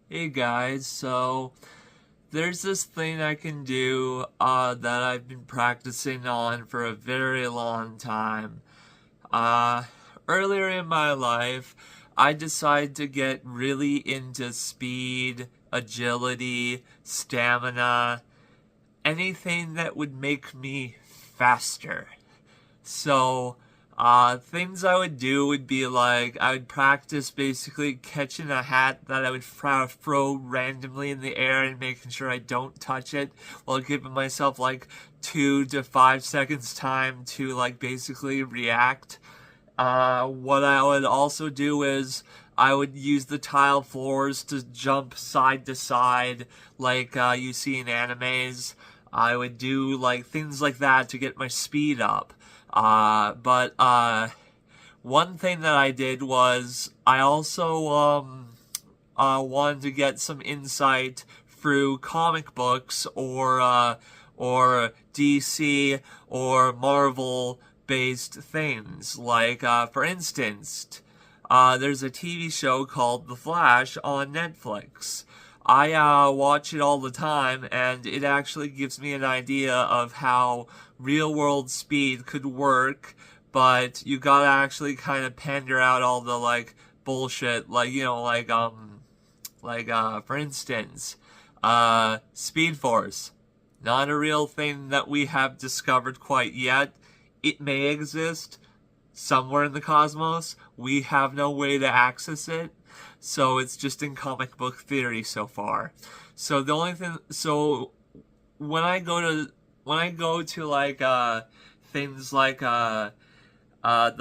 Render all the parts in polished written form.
Hey guys, so there's this thing I can do that I've been practicing on for a very long time. Uh, Earlier in my life, I decided to get really into speed, agility, stamina, anything that would make me faster. So, things I would do would be like, I would practice basically catching a hat that I would throw randomly in the air and making sure I don't touch it while giving myself like 2 to 5 seconds time to like basically react. What I would also do is I would use the tile floors to jump side to side like you see in animes. I would do like things like that to get my speed up. But one thing that I did was I also wanted to get some insight through comic books or DC or Marvel based things. Like for instance, there's a TV show called The Flash on Netflix. I watch it all the time, and it actually gives me an idea of how real world speed could work, but you gotta actually kind of pander out all the like bullshit, like for instance, Speed Force, not a real thing that we have discovered quite yet. It may exist somewhere in the cosmos. We have no way to access it, so it's just in comic book theory so far. So the only thing, so when I go to like things like the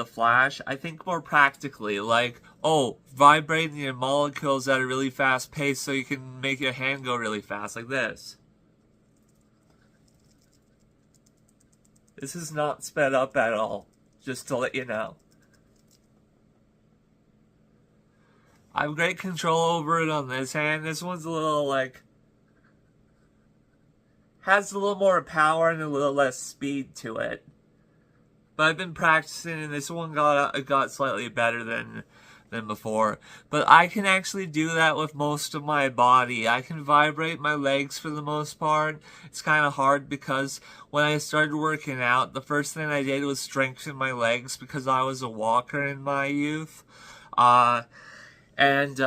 Flash, I think more practically, like, oh, vibrating your molecules at a really fast pace so you can make your hand go really fast, like this. This is not sped up at all, just to let you know. I have great control over it on this hand. This one's a little, like, has a little more power and a little less speed to it. But I've been practicing, and this one got slightly better than before. But I can actually do that with most of my body. I can vibrate my legs for the most part. It's kind of hard because when I started working out, the first thing I did was strengthen my legs because I was a walker in my youth. Uh, and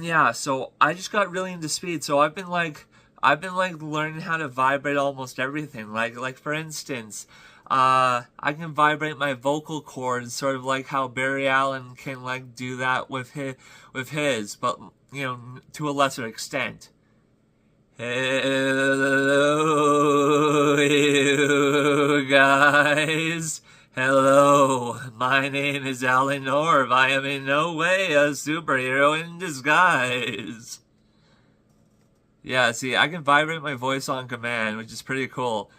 yeah, so I just got really into speed. So I've been like learning how to vibrate almost everything. Like for instance, I can vibrate my vocal cords, sort of like how Barry Allen can like do that with his, but you know, to a lesser extent. Hello, you guys. Hello, my name is Alan Orv. I am in no way a superhero in disguise. Yeah, see, I can vibrate my voice on command, which is pretty cool.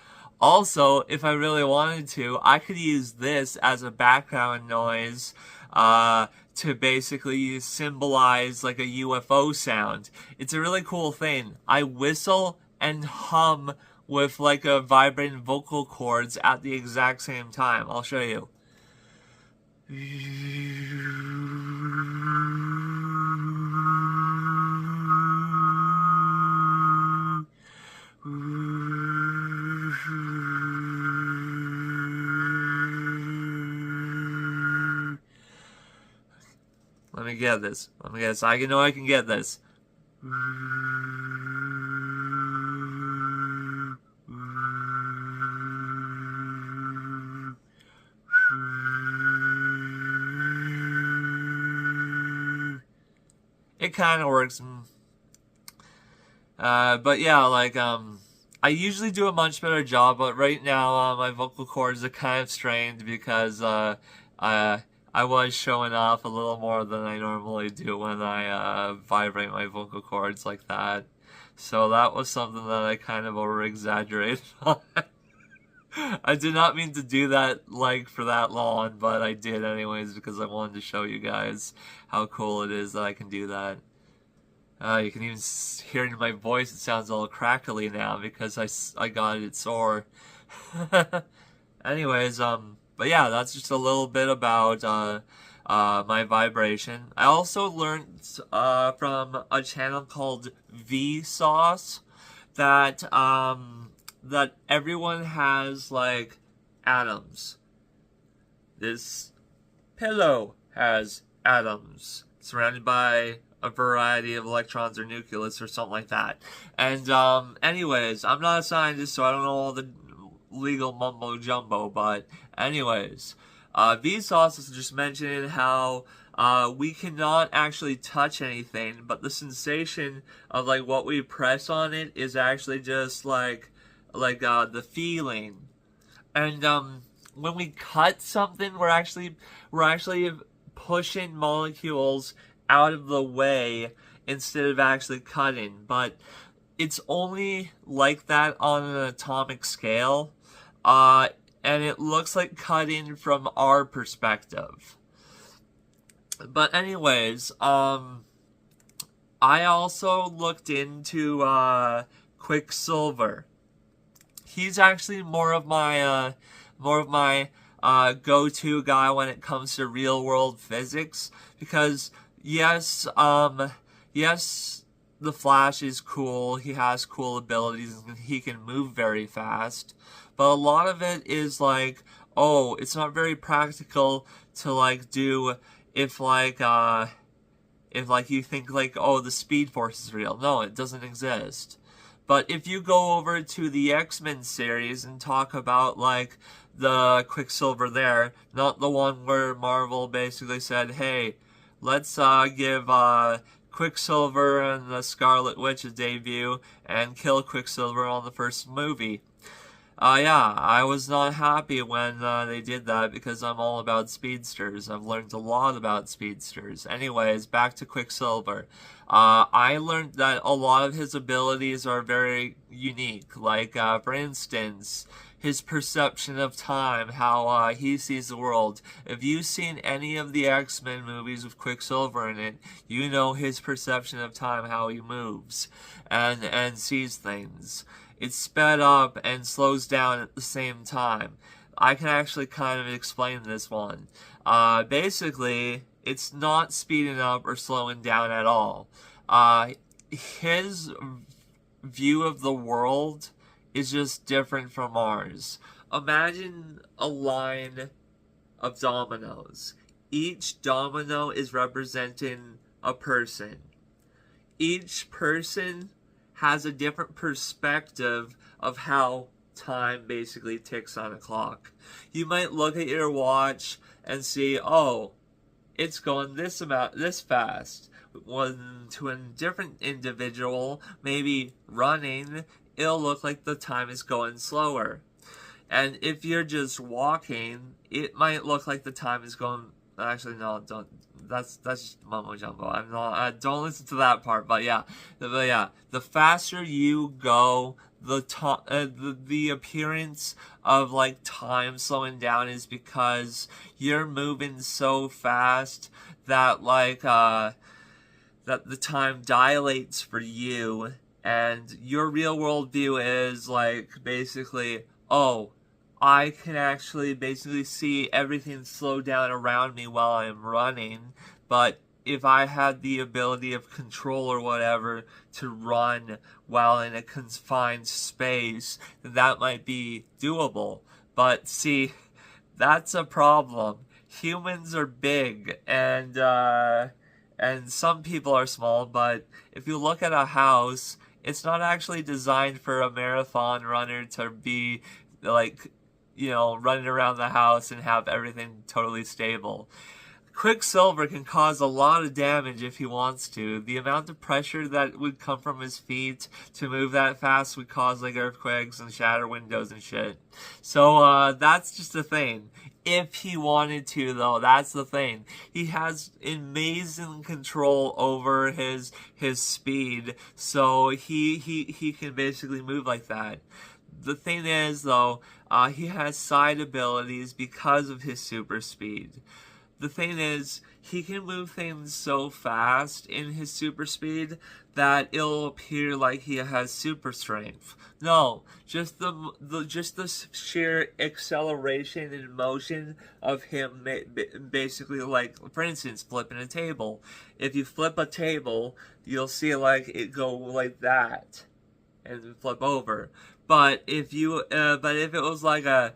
Also, if I really wanted to, I could use this as a background noise to basically symbolize like a UFO sound. It's a really cool thing. I whistle and hum with like a vibrating vocal cords at the exact same time. I'll show you. Let me get this. Let me get this. I know I can get this. It kind of works. But yeah, like, I usually do a much better job, but right now, my vocal cords are kind of strained because, I was showing off a little more than I normally do when I, vibrate my vocal cords like that. So that was something that I kind of over-exaggerated on. I did not mean to do that, like, for that long, but I did anyways because I wanted to show you guys how cool it is that I can do that. You can even hear it in my voice, it sounds all crackly now because I got it sore. Anyways, but yeah, that's just a little bit about my vibration. I also learned from a channel called Vsauce that everyone has like atoms. This pillow has atoms surrounded by a variety of electrons or nucleus or something like that. And anyways, I'm not a scientist, so I don't know all the legal mumbo jumbo, but anyways, Vsauce is just mentioning how we cannot actually touch anything, but the sensation of like what we press on it is actually just like the feeling. And when we cut something, we're actually pushing molecules out of the way instead of actually cutting. But it's only like that on an atomic scale, and it looks like cutting from our perspective. But anyways, I also looked into Quicksilver. He's actually more of my go-to guy when it comes to real-world physics, because yes, the Flash is cool. He has cool abilities, and he can move very fast. But a lot of it is like, oh, it's not very practical to like do if you think like, oh, the Speed Force is real. No, it doesn't exist. But if you go over to the X-Men series and talk about like the Quicksilver there, not the one where Marvel basically said, hey, let's give Quicksilver and the Scarlet Witch's debut and kill Quicksilver on the first movie. Yeah, I was not happy when they did that, because I'm all about speedsters. I've learned a lot about speedsters. Anyways, back to Quicksilver. I learned that a lot of his abilities are very unique. Like, for instance, his perception of time, how he sees the world. If you've seen any of the X-Men movies with Quicksilver in it, you know his perception of time, how he moves and sees things. It's sped up and slows down at the same time. I can actually kind of explain this one. Basically, it's not speeding up or slowing down at all. His view of the world is just different from ours. Imagine a line of dominoes. Each domino is representing a person. Each person has a different perspective of how time basically ticks on a clock. You might look at your watch and see, oh, it's going this fast. When to a different individual, maybe running, it'll look like the time is going slower. And if you're just walking, it might look like the time is going. Actually, no, don't. That's just mumbo jumbo. I'm not. Don't listen to that part. But yeah, the faster you go, the appearance of like time slowing down is because you're moving so fast that like that the time dilates for you, and your real world view is like basically, oh, I can actually basically see everything slow down around me while I'm running, but if I had the ability of control or whatever to run while in a confined space, then that might be doable. But see, that's a problem. Humans are big, and some people are small, but if you look at a house, it's not actually designed for a marathon runner to be like, you know, running around the house and have everything totally stable. Quicksilver can cause a lot of damage if he wants to. The amount of pressure that would come from his feet to move that fast would cause like earthquakes and shatter windows and shit. So that's just the thing. If he wanted to, though, that's the thing. He has amazing control over his speed, so he can basically move like that. The thing is, though, he has side abilities because of his super speed. The thing is, he can move things so fast in his super speed that it'll appear like he has super strength. No, just the sheer acceleration and motion of him, basically, like, for instance, flipping a table. If you flip a table, you'll see like it go like that and flip over. But if it was like a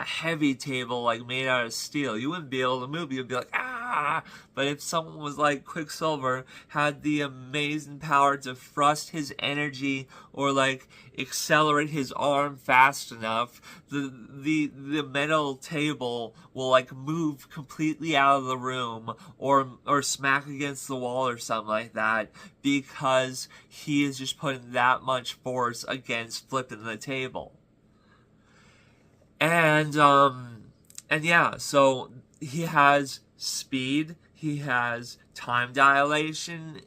heavy table, like, made out of steel, you wouldn't be able to move. You'd be like, ah! But if someone was like Quicksilver, had the amazing power to thrust his energy or like accelerate his arm fast enough, the metal table will like move completely out of the room or smack against the wall or something like that, because he is just putting that much force against flipping the table. And yeah, so he has speed, he has time dilation,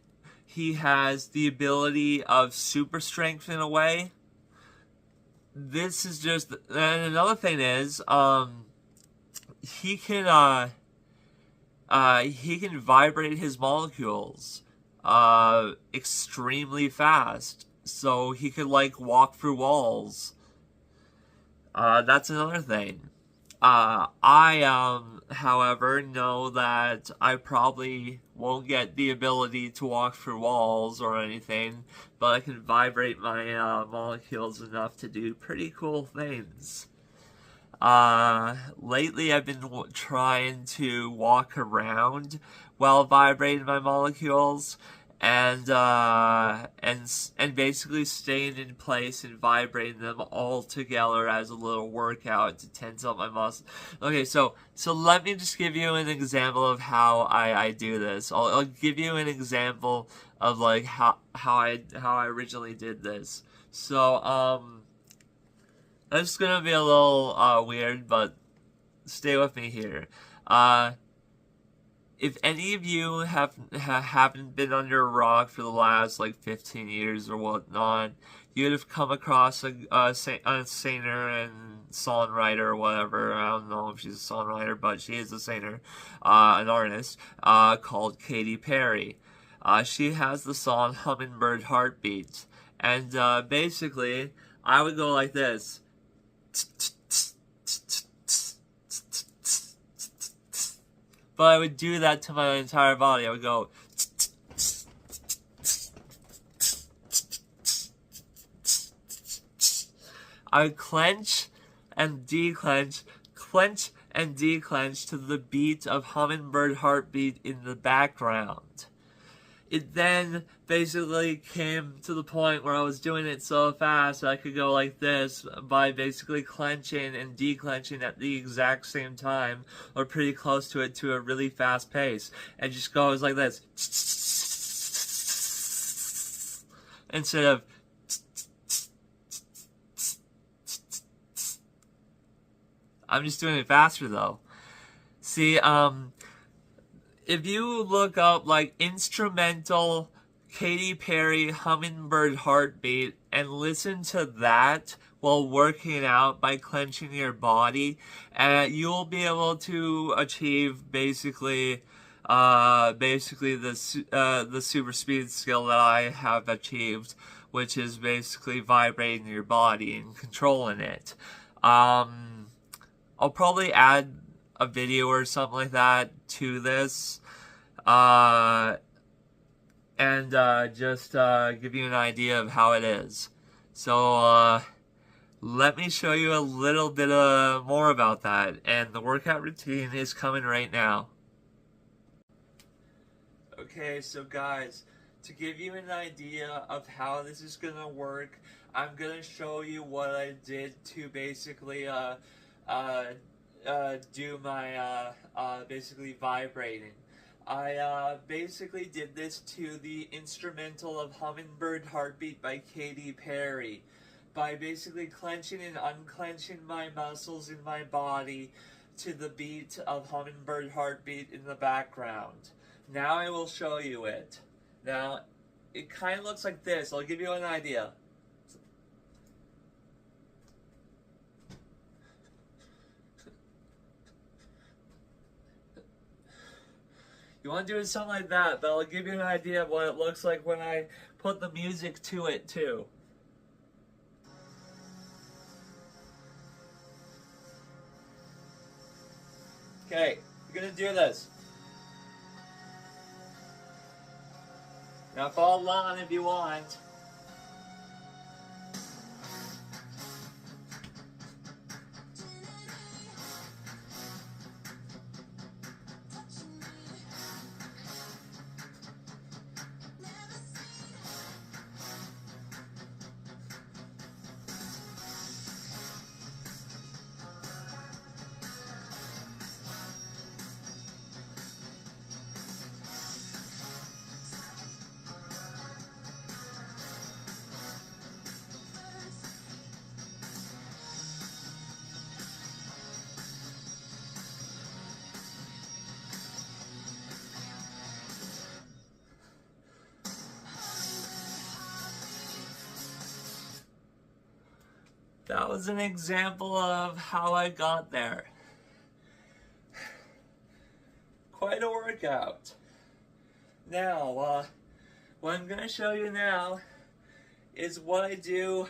he has the ability of super strength in a way. This is just, and another thing is, he can vibrate his molecules, extremely fast, so he could, like, walk through walls. That's another thing. However, know that I probably won't get the ability to walk through walls or anything, but I can vibrate my molecules enough to do pretty cool things. Lately I've been trying to walk around while vibrating my molecules, and basically staying in place and vibrating them all together as a little workout to tense up my muscles. Okay, so let me just give you an example of how I do this. I'll give you an example of like how I originally did this. So that's gonna be a little weird, but stay with me here. If any of you haven't been under a rock for the last like 15 years or whatnot, you'd have come across a singer and songwriter or whatever. I don't know if she's a songwriter, but she is a singer, an artist, called Katy Perry. She has the song Hummingbird Heartbeat, and basically I would go like this. But I would do that to my entire body. I would go. I would clench and declench, clench and declench to the beat of Hummingbird Heartbeat in the background. It then basically came to the point where I was doing it so fast that I could go like this by basically clenching and declenching at the exact same time, or pretty close to it, to a really fast pace, and just goes like this instead of I'm just doing it faster though. See, if you look up like instrumental Katy Perry Hummingbird Heartbeat and listen to that while working out by clenching your body, you'll be able to achieve basically the super speed skill that I have achieved, which is basically vibrating your body and controlling it. I'll probably add a video or something like that to this, and just give you an idea of how it is. So let me show you a little bit more about that, and the workout routine is coming right now. Okay, so guys, to give you an idea of how this is gonna work, I'm gonna show you what I did to basically do my basically vibrating. I basically did this to the instrumental of Hummingbird Heartbeat by Katy Perry by basically clenching and unclenching my muscles in my body to the beat of Hummingbird Heartbeat in the background. Now I will show you it. Now, it kind of looks like this. I'll give you an idea. You want to do something like that, but I'll give you an idea of what it looks like when I put the music to it too. Okay, you're gonna do this. Now follow along if you want. That was an example of how I got there. Quite a workout. Now, what I'm gonna show you now is what I do.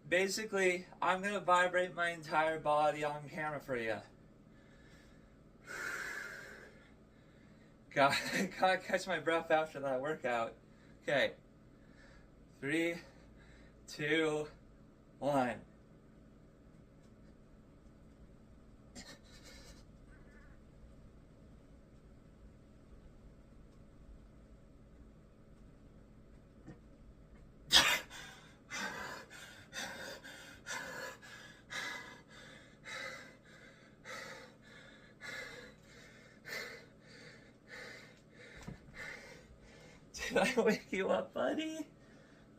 Basically, I'm gonna vibrate my entire body on camera for you. Gotta catch my breath after that workout. Okay. 3, 2, 1. Did I wake you up, buddy?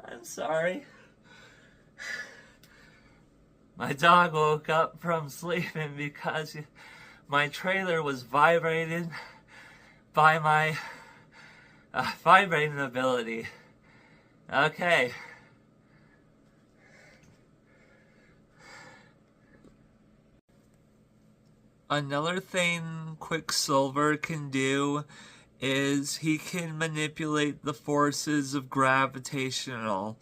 I'm sorry. My dog woke up from sleeping because my trailer was vibrated by my vibrating ability. Okay. Another thing Quicksilver can do is he can manipulate the forces of gravitational.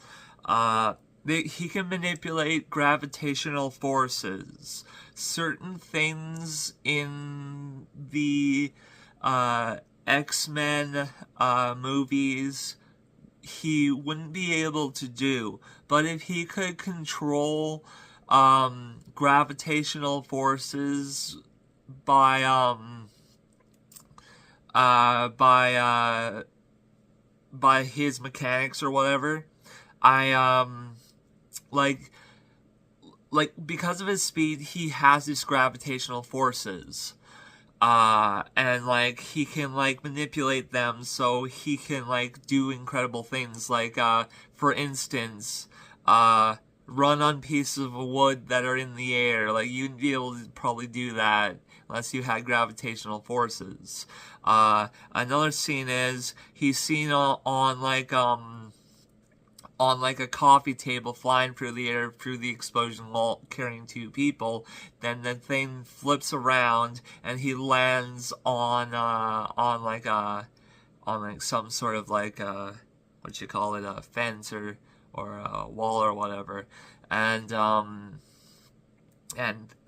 He can manipulate gravitational forces. Certain things in the X-Men movies he wouldn't be able to do. But if he could control gravitational forces by his mechanics or whatever, like because of his speed, he has these gravitational forces, and like he can like manipulate them so he can like do incredible things, like for instance, run on pieces of wood that are in the air. Like you'd be able to probably do that unless you had gravitational forces. Another scene is he's seen on like a coffee table flying through the air through the explosion while carrying 2 people. Then the thing flips around and he lands on some sort of like what you call it, a fence or a wall or whatever, and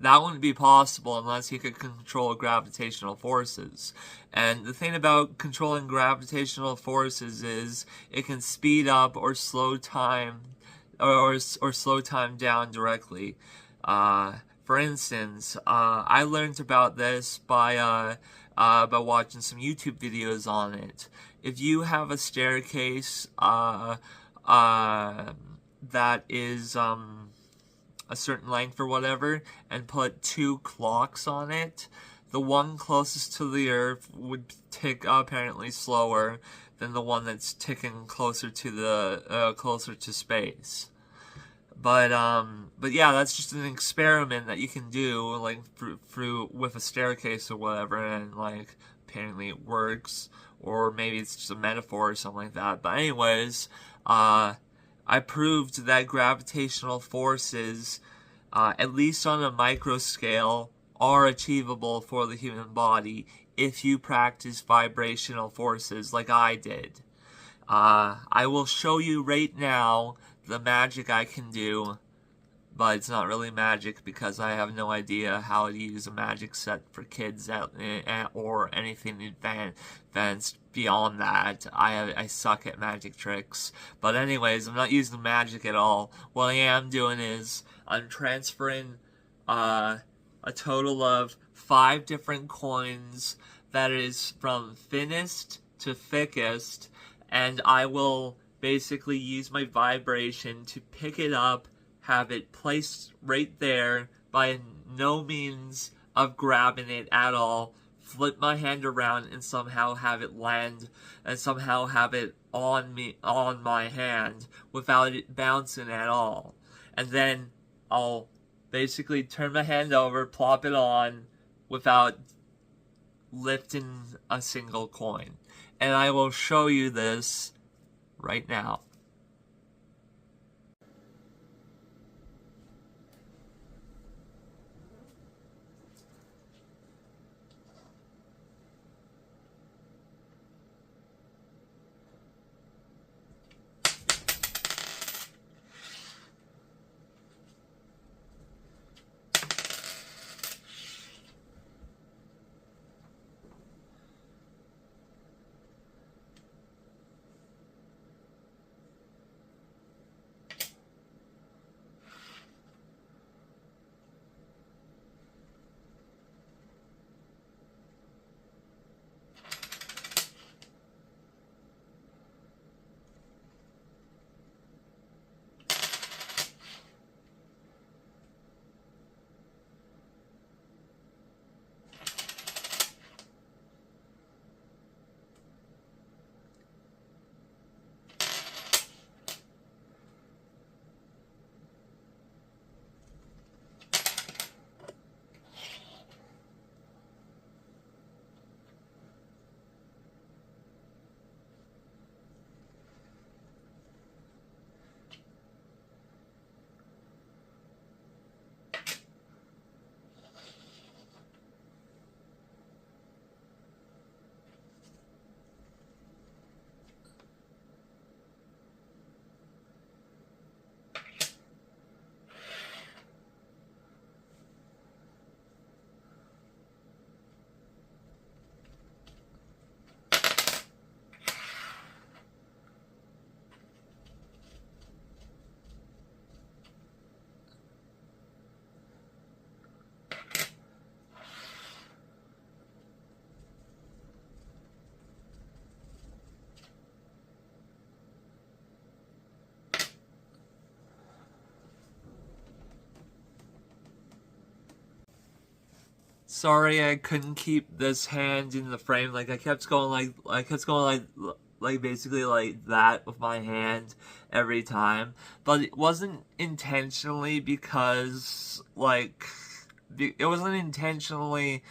that wouldn't be possible unless he could control gravitational forces. And the thing about controlling gravitational forces is it can speed up or slow time, or slow time down directly. For instance, I learned about this by watching some YouTube videos on it. If you have a staircase that is a certain length or whatever, and put 2 clocks on it, the one closest to the earth would tick apparently slower than the one that's ticking closer to the closer to space. But yeah, that's just an experiment that you can do, like through with a staircase or whatever, and like apparently it works, or maybe it's just a metaphor or something like that. But anyways, I proved that gravitational forces, at least on a micro scale, are achievable for the human body if you practice vibrational forces like I did. I will show you right now the magic I can do, but it's not really magic because I have no idea how to use a magic set for kids or anything advanced beyond that. I suck at magic tricks. But anyways, I'm not using magic at all. What I am doing is I'm transferring a total of 5 different coins that is from thinnest to thickest, and I will basically use my vibration to pick it up, have it placed right there by no means of grabbing it at all, flip my hand around and somehow have it land and somehow have it on my hand without it bouncing at all. And then I'll basically turn my hand over, plop it on without lifting a single coin. And I will show you this right now. Sorry, I couldn't keep this hand in the frame. Like I kept going like basically like that with my hand every time. But it wasn't intentionally because it wasn't intentionally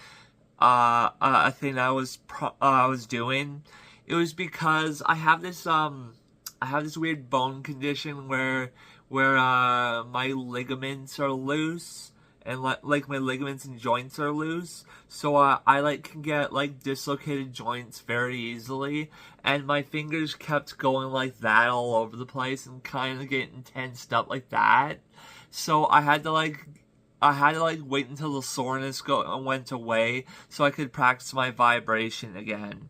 a thing I was doing. It was because I have this weird bone condition where my ligaments are loose, and like my ligaments and joints are loose, so I like can get like dislocated joints very easily, and my fingers kept going like that all over the place and kind of getting tensed up like that. So I had to wait until the soreness went away so I could practice my vibration again.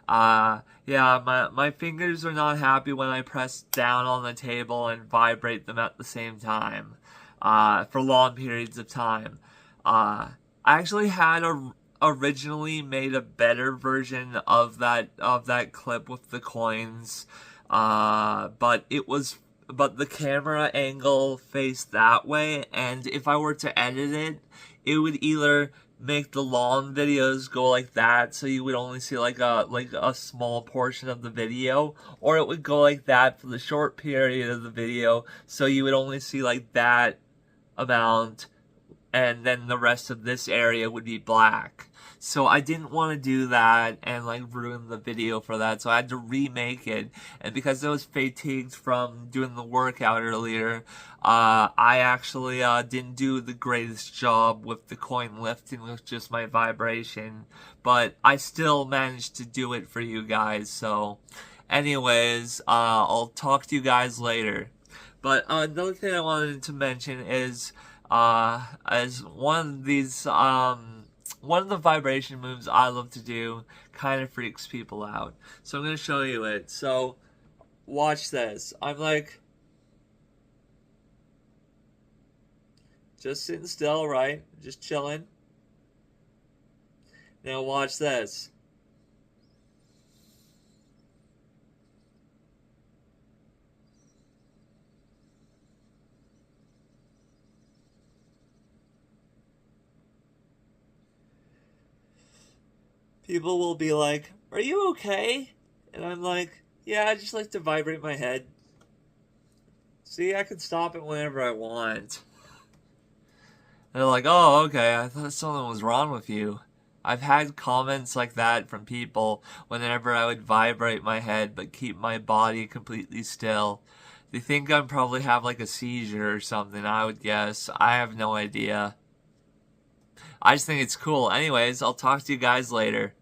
Yeah, my fingers are not happy when I press down on the table and vibrate them at the same time, for long periods of time. I actually had originally made a better version of that clip with the coins, but the camera angle faced that way, and if I were to edit it, it would either make the long videos go like that, so you would only see like a small portion of the video, or it would go like that for the short period of the video, so you would only see like that amount, and then the rest of this area would be black. So I didn't want to do that and like ruin the video for that, so I had to remake it. And because I was fatigued from doing the workout earlier, I actually didn't do the greatest job with the coin lifting with just my vibration, but I still managed to do it for you guys. So anyways, I'll talk to you guys later. But another thing I wanted to mention is as one of the vibration moves I love to do kind of freaks people out. So I'm going to show you it. So watch this. I'm like just sitting still, right? Just chilling. Now watch this. People will be like, "Are you okay?" And I'm like, "Yeah, I just like to vibrate my head. See, I can stop it whenever I want." They're like, "Oh, okay, I thought something was wrong with you." I've had comments like that from people whenever I would vibrate my head but keep my body completely still. They think I probably have like a seizure or something, I would guess. I have no idea. I just think it's cool. Anyways, I'll talk to you guys later.